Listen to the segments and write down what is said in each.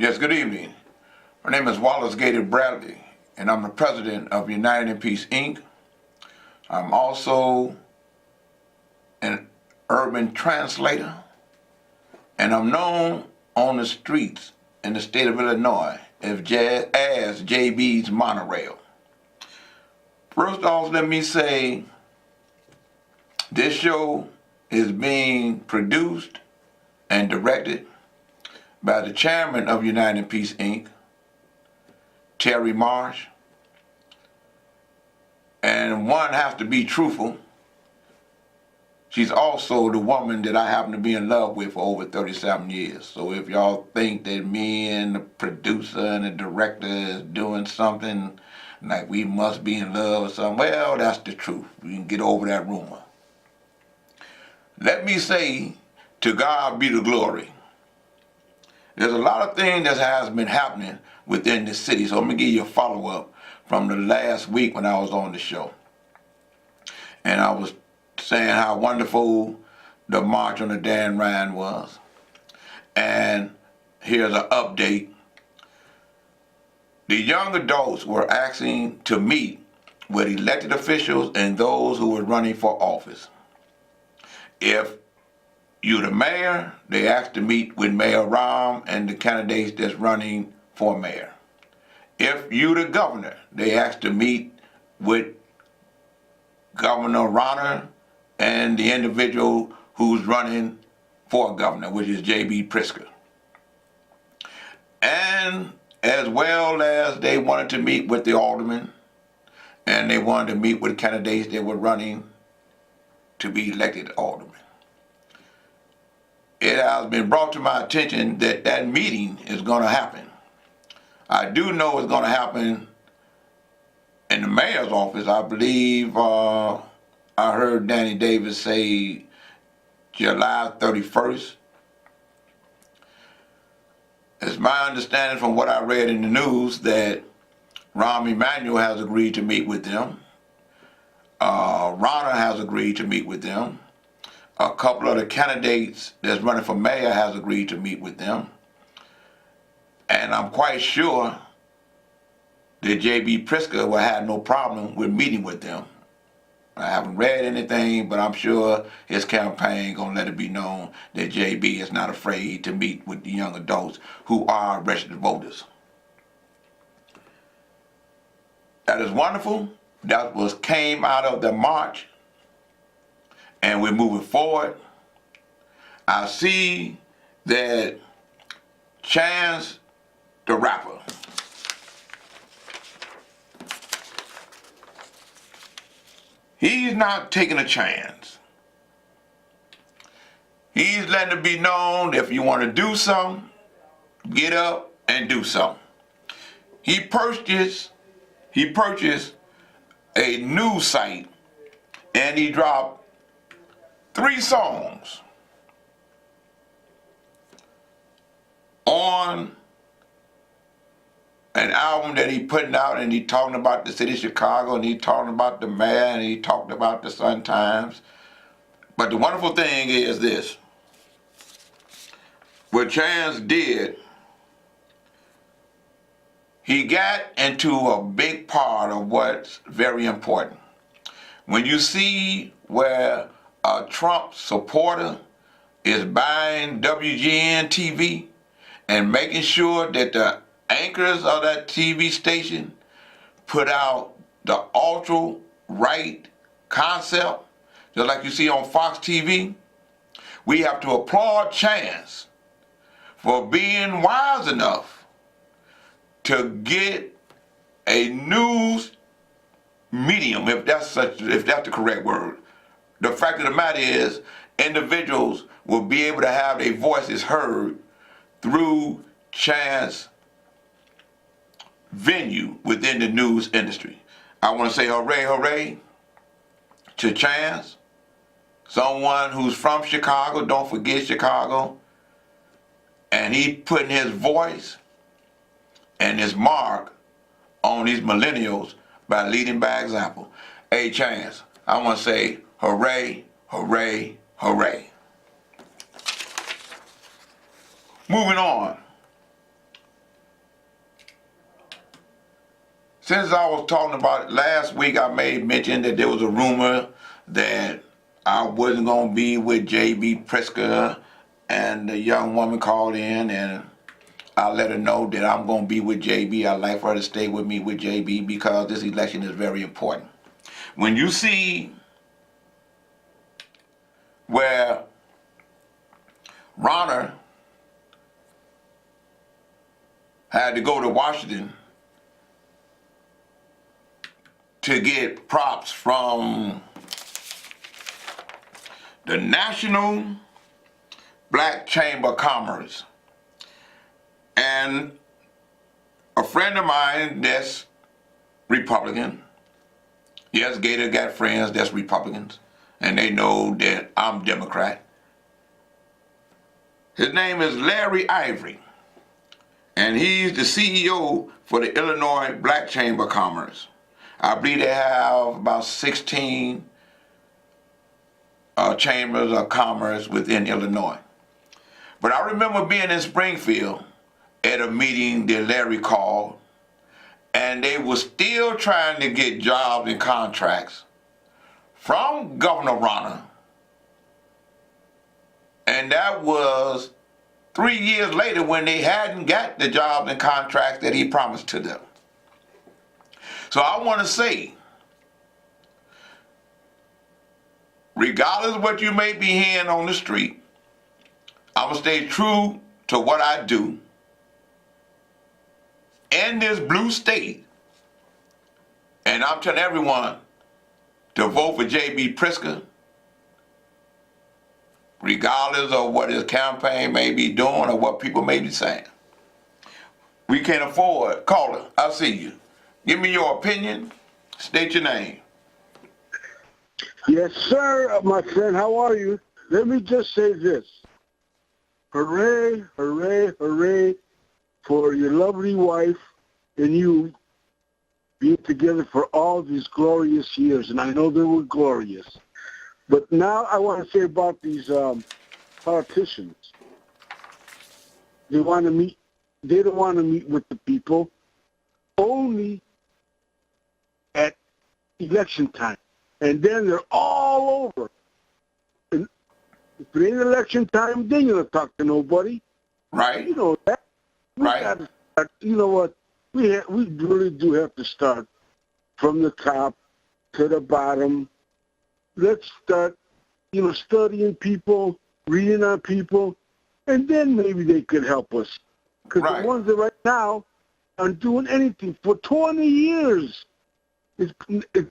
Yes, good evening. My name is Wallace Gator Bradley, and I'm the president of United in Peace, Inc. I'm also an urban translator, and I'm known on the streets in the state of Illinois as JB's Monorail. First off, let me say this show is being produced and directed by the chairman of United in Peace, Inc., Terry Marsh. And one has to be truthful. She's also the woman that I happen to be in love with for over 37 years. So if y'all think that me and the producer and the director is doing something like we must be in love or something, well, that's the truth. We can get over that rumor. Let me say, to God be the glory. There's a lot of things that has been happening within the city, so let me give you a follow-up from the last week when I was on the show. And I was saying how wonderful the March on the Dan Ryan was. And here's an update. The young adults were asking to meet with elected officials and those who were running for office. If you the mayor, they asked to meet with Mayor Rahm and the candidates that's running for mayor. If you the governor, they asked to meet with Governor Rauner and the individual who's running for governor, which is J.B. Pritzker. And as well as they wanted to meet with the aldermen, and they wanted to meet with candidates that were running to be elected aldermen. It has been brought to my attention that that meeting is going to happen. I do know it's going to happen in the mayor's office. I believe I heard Danny Davis say July 31st. It's my understanding from what I read in the news that Rahm Emanuel has agreed to meet with them. Rauner has agreed to meet with them. A couple of the candidates that's running for mayor has agreed to meet with them. And I'm quite sure that J.B. Pritzker will have no problem with meeting with them. I haven't read anything, but I'm sure his campaign gonna let it be known that J.B. is not afraid to meet with the young adults who are registered voters. That is wonderful. That came out of the march, and we're moving forward. I see that Chance the Rapper he's not taking a chance. He's letting it be known that if you want to do something, get up and do something. He purchased a news site and he dropped 3 songs on an album that he putting out, and he talking about the city of Chicago, and he talking about the mayor, and he talked about the Sun-Times. But the wonderful thing is this. What Chance did, he got into a big part of what's very important. When you see where a Trump supporter is buying WGN TV and making sure that the anchors of that TV station put out the ultra-right concept, just like you see on Fox TV, we have to applaud Chance for being wise enough to get a news medium, if that's the correct word. The fact of the matter is, individuals will be able to have their voices heard through Chance venue within the news industry. I want to say hooray, hooray to Chance, someone who's from Chicago, don't forget Chicago, and he putting his voice and his mark on these millennials by leading by example. Hey Chance, I want to say hooray, hooray, hooray. Moving on. since I was talking about it last week, I made mention that there was a rumor that I wasn't going to be with J.B. Pritzker, and the young woman called in, and I let her know that I'm going to be with JB. I'd like for her to stay with me with JB because this election is very important. When you see where Ronner had to go to Washington to get props from the National Black Chamber of Commerce, and a friend of mine that's Republican. Yes, Gator got friends that's Republicans, and they know that I'm Democrat. His name is Larry Ivory, and he's the CEO for the Illinois Black Chamber of Commerce. I believe they have about 16 chambers of commerce within Illinois. But I remember being in Springfield at a meeting that Larry called, and they were still trying to get jobs and contracts from Governor Ronner. And that was 3 years later when they hadn't got the jobs and contracts that he promised to them. So I want to say, regardless of what you may be hearing on the street, I'm going to stay true to what I do in this blue state. And I'm telling everyone to vote for J.B. Pritzker, regardless of what his campaign may be doing or what people may be saying. We can't afford. Caller, I see you. Give me your opinion. State your name. Yes, sir, my friend. How are you? Let me just say this. Hooray, hooray, hooray for your lovely wife and you being together for all these glorious years. And I know they were glorious. But now I want to say about these politicians. They don't want to meet with the people only at election time. And then they're all over. And if it ain't election time, then you don't talk to nobody. Right. You know that. Right. Gotta start, you know what? We really do have to start from the top to the bottom. Let's start, studying people, reading on people, and then maybe they could help us. Because the ones that right now aren't doing anything. For 20 years, it's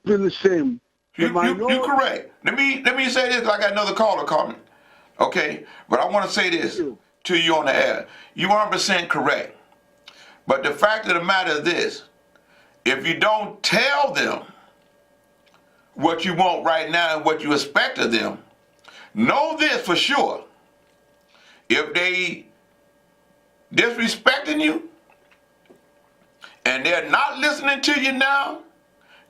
been the same. You're correct. Let me say this. I got another caller coming. Okay, but I want to say this to you on the air. You 100% correct. But the fact of the matter is this: if you don't tell them what you want right now and what you expect of them, know this for sure: if they disrespecting you and they're not listening to you now,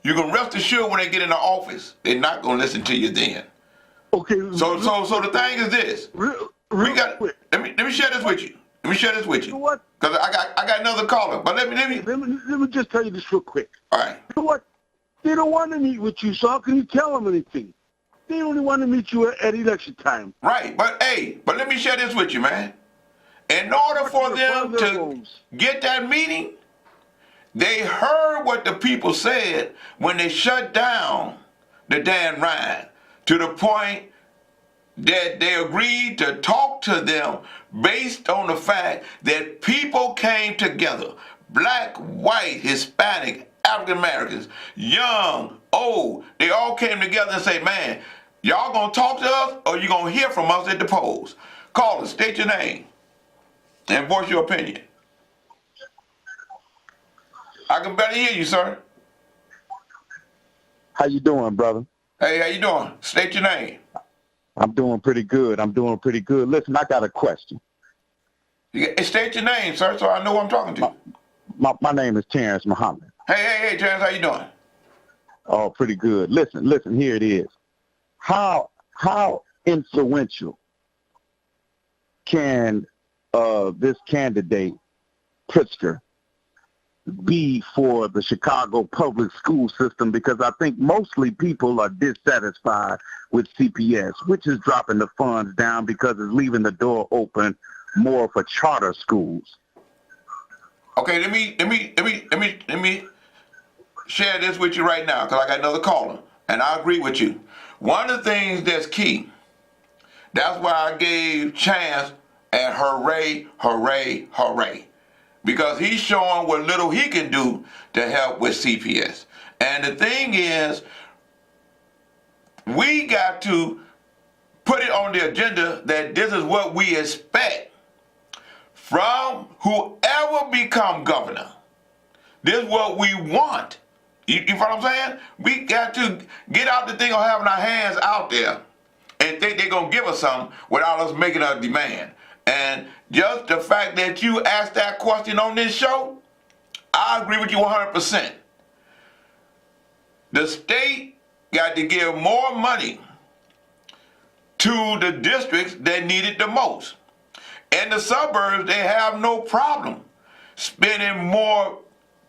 you can rest assured when they get in the office, they're not going to listen to you then. Okay. So the thing is this: let me share this with you. Let me share this with you. You know what? Because I got another caller. But let me just tell you this real quick. All right. You know what? They don't want to meet with you, so how can you tell them anything? They only want to meet you at election time. Right. But let me share this with you, man. In order for them to get that meeting, they heard what the people said when they shut down the Dan Ryan, to the point that they agreed to talk to them based on the fact that people came together, black, white, Hispanic, African Americans, young, old, they all came together and say, man, y'all gonna talk to us or you gonna hear from us at the polls? Call us, state your name, and voice your opinion. I can better hear you, sir. How you doing, brother? Hey, how you doing? State your name. I'm doing pretty good. Listen, I got a question. State your name, sir, so I know who I'm talking to. My name is Terrence Muhammad. Hey, Terrence, how you doing? Oh, pretty good. Listen, here it is. How influential can this candidate, Pritzker, be for the Chicago public school system, because I think mostly people are dissatisfied with CPS, which is dropping the funds down because it's leaving the door open more for charter schools. Okay, let me share this with you right now, because I got another caller, and I agree with you. One of the things that's key, that's why I gave Chance and hooray, hooray, hooray. Because he's showing what little he can do to help with CPS. And the thing is, we got to put it on the agenda that this is what we expect from whoever become governor. This is what we want. You know what I'm saying? We got to get out the thing of having our hands out there and think they're going to give us something without us making a demand. And just the fact that you asked that question on this show, I agree with you 100%. The state got to give more money to the districts that need it the most. In the suburbs, they have no problem spending more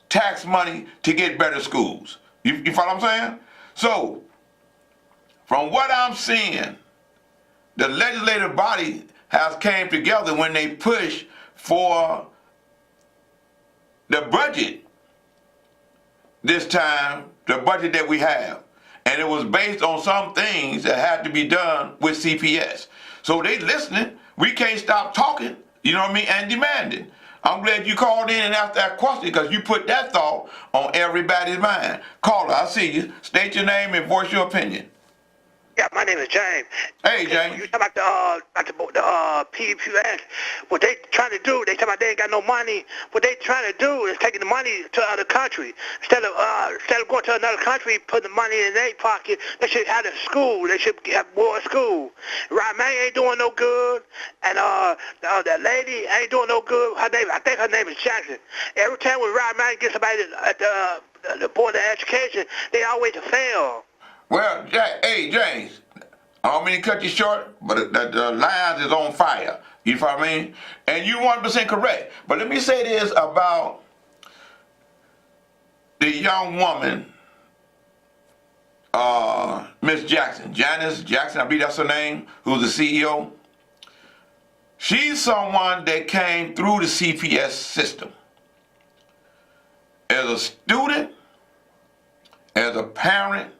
tax money to get better schools. You follow what I'm saying? So, from what I'm seeing, the legislative body has came together when they push for the budget this time, the budget that we have. And it was based on some things that had to be done with CPS. So they listening. We can't stop talking, you know what I mean, and demanding. I'm glad you called in and asked that question, because you put that thought on everybody's mind. Caller, I see you. State your name and voice your opinion. Yeah, my name is James. Hey, James. You talking about the PPS? What they trying to do? They talking about they ain't got no money. What they trying to do is taking the money to other country instead of going to another country, putting the money in their pocket. They should have a school. They should have more school. Right, man, ain't doing no good, and that lady ain't doing no good. Her name, I think her name is Jackson. Every time when Right Man gets somebody at the board of education, they always fail. Well, hey, James, I don't mean to cut you short, but the lines is on fire. You know what I mean? And you 100% correct. But let me say this about the young woman, Miss Jackson, Janice Jackson, I believe that's her name, who's the CEO. She's someone that came through the CPS system as a student, as a parent,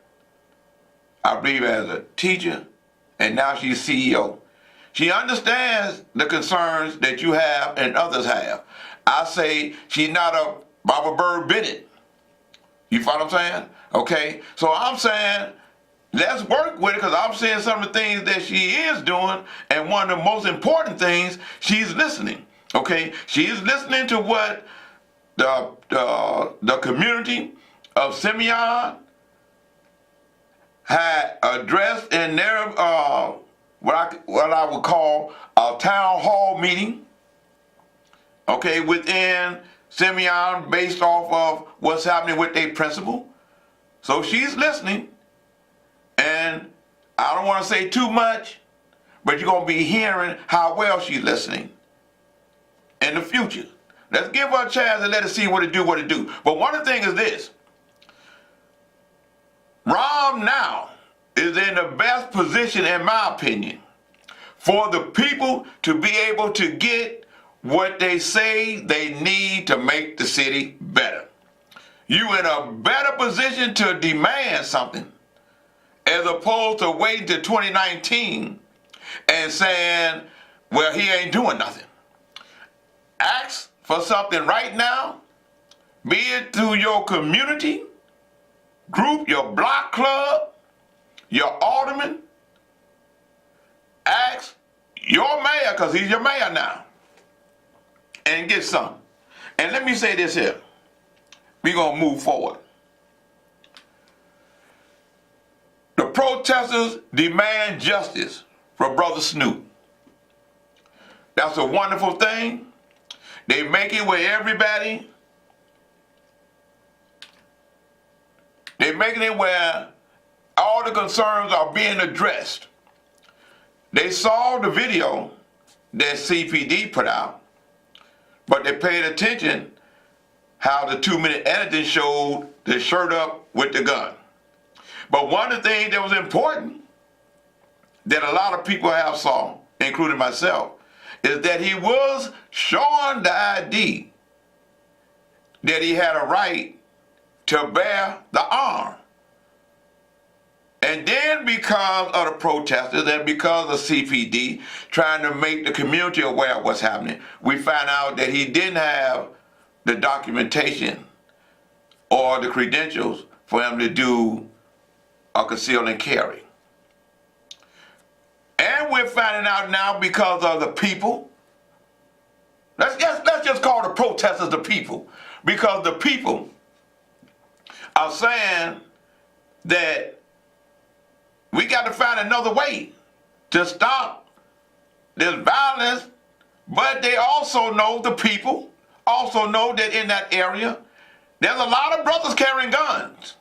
I believe as a teacher, and now she's CEO. She understands the concerns that you have and others have. I say she's not a Barbara Bird Bennett. You follow what I'm saying? Okay, so I'm saying let's work with it, because I'm seeing some of the things that she is doing, and one of the most important things, she's listening. Okay, she's listening to what the community of Simeon had addressed in their what I would call a town hall meeting, okay, within Simeon, based off of what's happening with their principal. So she's listening, and I don't want to say too much, but you're going to be hearing how well she's listening in the future. Let's give her a chance and let her see what it do. But one of the things is this. Rahm now is in the best position, in my opinion, for the people to be able to get what they say they need to make the city better. You in a better position to demand something as opposed to waiting till 2019 and saying, well, he ain't doing nothing. Ask for something right now, be it through your community group, your block club, your alderman. Ask your mayor, because he's your mayor now, and get some. And let me say this here. We're going to move forward. The protesters demand justice for Brother Snoop. That's a wonderful thing. They make it where everybody, they're making it where all the concerns are being addressed. They saw the video that CPD put out, but they paid attention how the 2-minute editing showed the shirt up with the gun. But one of the things that was important that a lot of people have saw, including myself, is that he was showing the ID that he had a right to bear the arm. And then because of the protesters and because of CPD trying to make the community aware of what's happening, we found out that he didn't have the documentation or the credentials for him to do a conceal and carry. And we're finding out now because of the people. Let's just call the protesters the people, because the people are saying that we got to find another way to stop this violence. But they also know, the people also know, that in that area there's a lot of brothers carrying guns.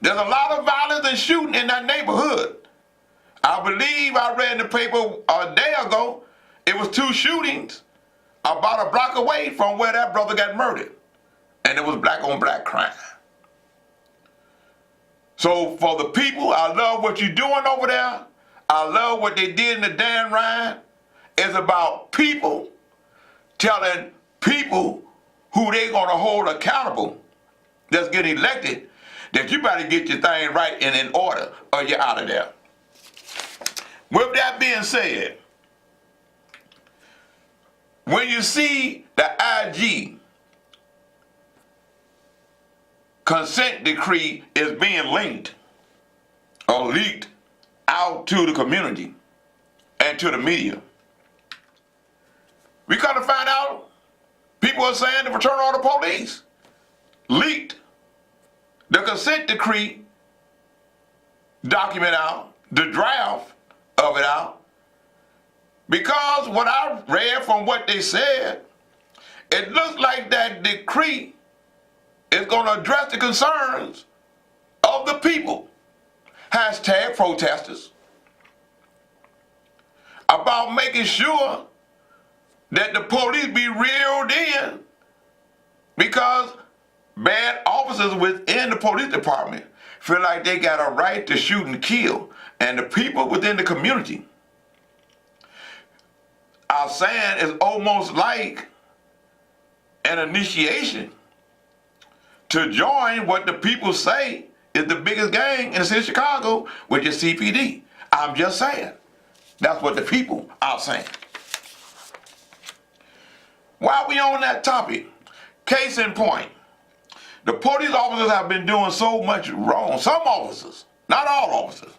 There's a lot of violence and shooting in that neighborhood. I believe I read in the paper a day ago, it was 2 shootings about a block away from where that brother got murdered. And it was black on black crime. So for the people, I love what you're doing over there. I love what they did in the Dan Ryan. It's about people telling people who they gonna hold accountable that's getting elected, that you better get your thing right and in order or you're out of there. With that being said, when you see the IG consent decree is being linked or leaked out to the community and to the media, we come to find out people are saying the Fraternal Order Police leaked the consent decree document out, the draft of it out, because what I read from what they said, it looks like that decree is going to address the concerns of the people, hashtag protesters, about making sure that the police be reeled in, because bad officers within the police department feel like they got a right to shoot and kill, and the people within the community are saying it's almost like an initiation to join what the people say is the biggest gang in the city of Chicago, which is CPD. I'm just saying. That's what the people are saying. While we on that topic, case in point, the police officers have been doing so much wrong, some officers, not all officers,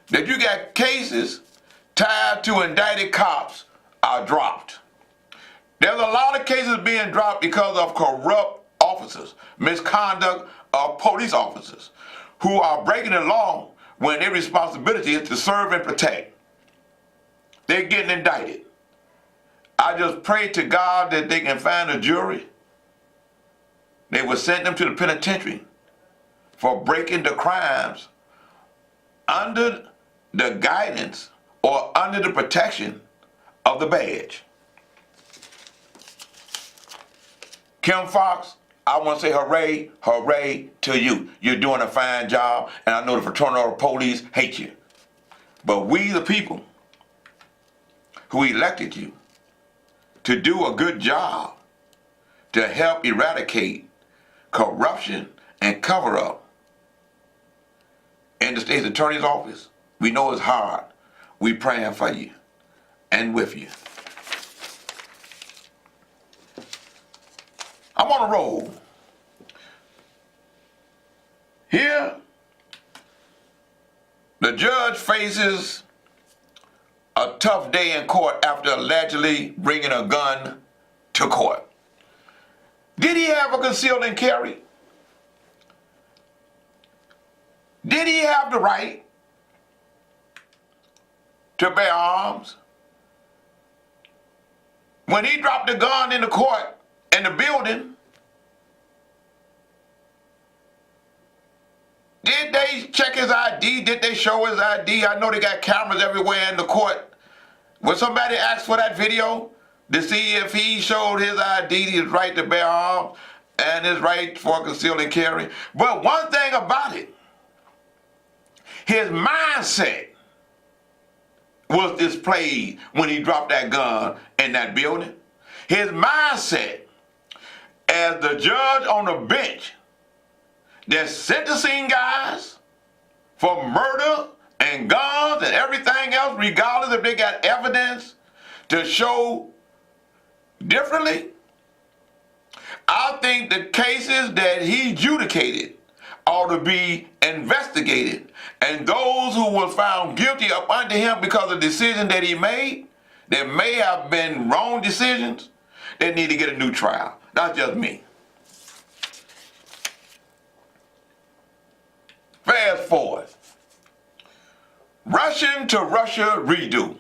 that you got cases tied to indicted cops are dropped. There's a lot of cases being dropped because of corrupt officers, misconduct of police officers who are breaking the law when their responsibility is to serve and protect. They're getting indicted. I just pray to God that they can find a jury. They will send them to the penitentiary for breaking the crimes under the guidance or under the protection of the badge. Kim Fox, I want to say hooray, hooray to you. You're doing a fine job, and I know the Fraternal Order Police hate you. But we, the people who elected you to do a good job to help eradicate corruption and cover up in the state's attorney's office, we know it's hard. We praying for you and with you. I'm on a roll. Here, the judge faces a tough day in court after allegedly bringing a gun to court. Did he have a concealed and carry? Did he have the right to bear arms? When he dropped the gun in the court, in the building, did they check his ID? Did they show his ID? I know they got cameras everywhere in the court. When somebody asked for that video, to see if he showed his ID, his right to bear arms, and his right for conceal and carry. But one thing about it, his mindset was displayed when he dropped that gun in that building. His mindset as the judge on the bench that's sentencing guys for murder and guns and everything else, regardless if they got evidence to show differently. I think the cases that he adjudicated ought to be investigated, and those who were found guilty up under him because of the decision that he made, that may have been wrong decisions, they need to get a new trial. That's just me. Fast forward. Russian to Russia redo.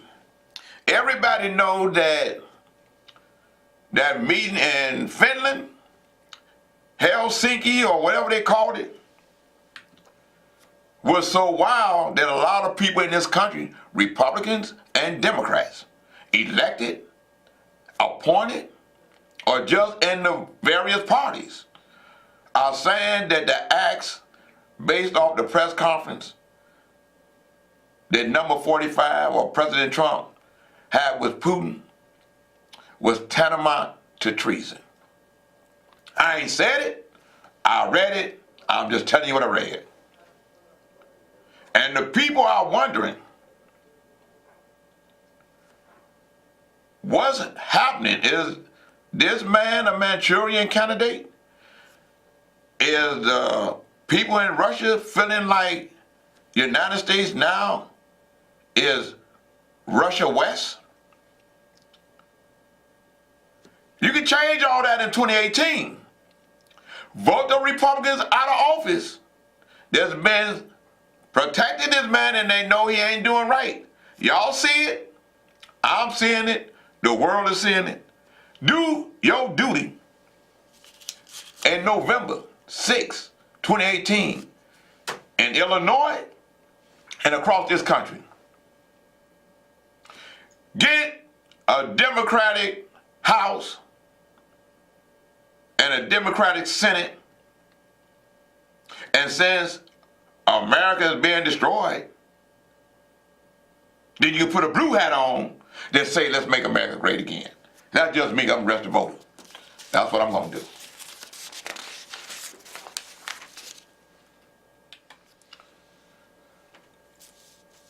Everybody knows that meeting in Finland, Helsinki, or whatever they called it, was so wild that a lot of people in this country, Republicans and Democrats, elected, appointed, or just in the various parties, are saying that the acts based off the press conference that number 45 or President Trump had with Putin was tantamount to treason. I ain't said it, I read it, I'm just telling you what I read. And the people are wondering what's happening. Is this man a Manchurian candidate? Is the people in Russia feeling like the United States now is Russia West? You can change all that in 2018. Vote the Republicans out of office. There's been protecting this man and they know he ain't doing right. Y'all see it. I'm seeing it. The world is seeing it. Do your duty in November 6, 2018 in Illinois and across this country. Get a Democratic House and a Democratic Senate, and since America is being destroyed, then you put a blue hat on that say, let's make America great again. That's just me, I'm registered voter. That's what I'm going to do.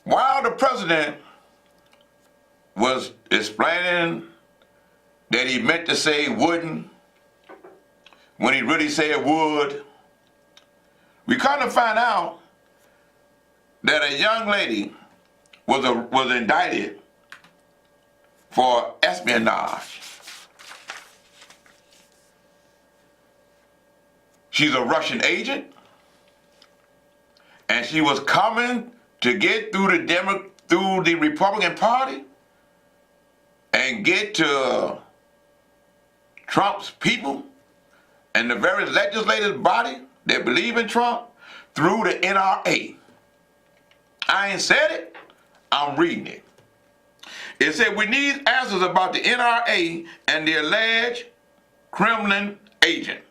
While the president was explaining that he meant to say wouldn't when he really said would, we come to find out that a young lady was indicted for espionage. She's a Russian agent, and she was coming to get through the Republican Party and get to Trump's people and the various legislative body that believe in Trump through the NRA. I ain't said it, I'm reading it. It said we need answers about the NRA and the alleged Kremlin agent.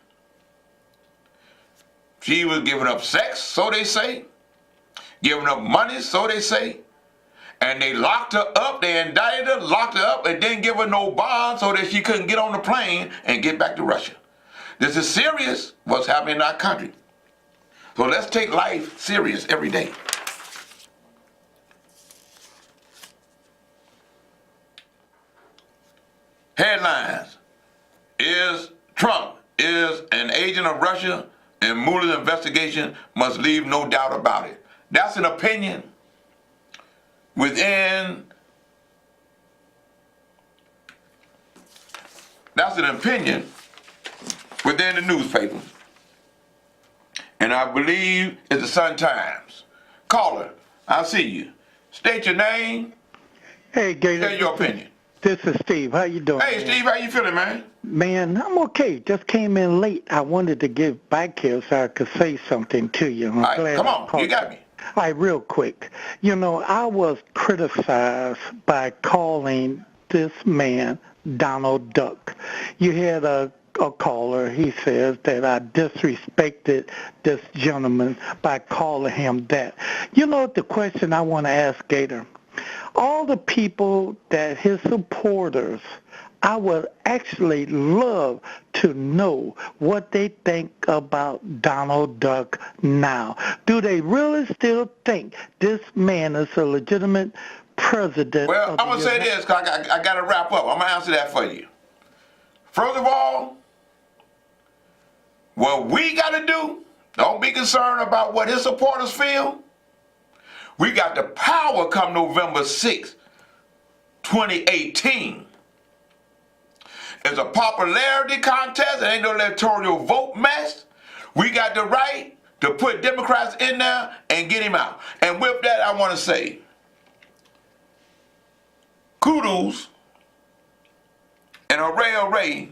She was giving up sex, so they say, giving up money, so they say, and they locked her up, they indicted her, locked her up, and didn't give her no bond so that she couldn't get on the plane and get back to Russia. This is serious, what's happening in our country. So let's take life serious every day. Headlines. Trump is an agent of Russia, and Mueller's investigation must leave no doubt about it. That's an opinion within the newspaper. And I believe it's the Sun-Times. Caller, I see you. State your name. Hey, Gator. Say your opinion. This is Steve. How you doing? Hey, man? Steve, how you feeling, man? Man, I'm okay. Just came in late. I wanted to get back here so I could say something to you. All right, come on. You got me. All right, real quick. You know, I was criticized by calling this man, Donald Duck. You had a caller, he says that I disrespected this gentleman by calling him that. You know the question I want to ask Gator? All the people that his supporters, I would actually love to know what they think about Donald Duck now. Do they really still think this man is a legitimate president? Well, I'm going to say this, because I got to wrap up. I'm going to answer that for you. First of all, what we got to do, don't be concerned about what his supporters feel. We got the power come November 6th, 2018. It's a popularity contest. It ain't no electoral vote mess. We got the right to put Democrats in there and get him out. And with that, I want to say, kudos and hooray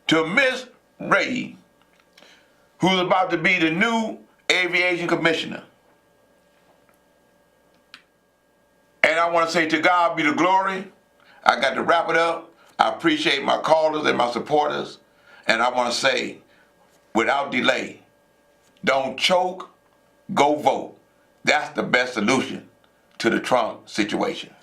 to Miss Ray, who's about to be the new aviation commissioner. And I want to say to God be the glory. I got to wrap it up. I appreciate my callers and my supporters. And I want to say, without delay, don't choke, go vote. That's the best solution to the Trump situation.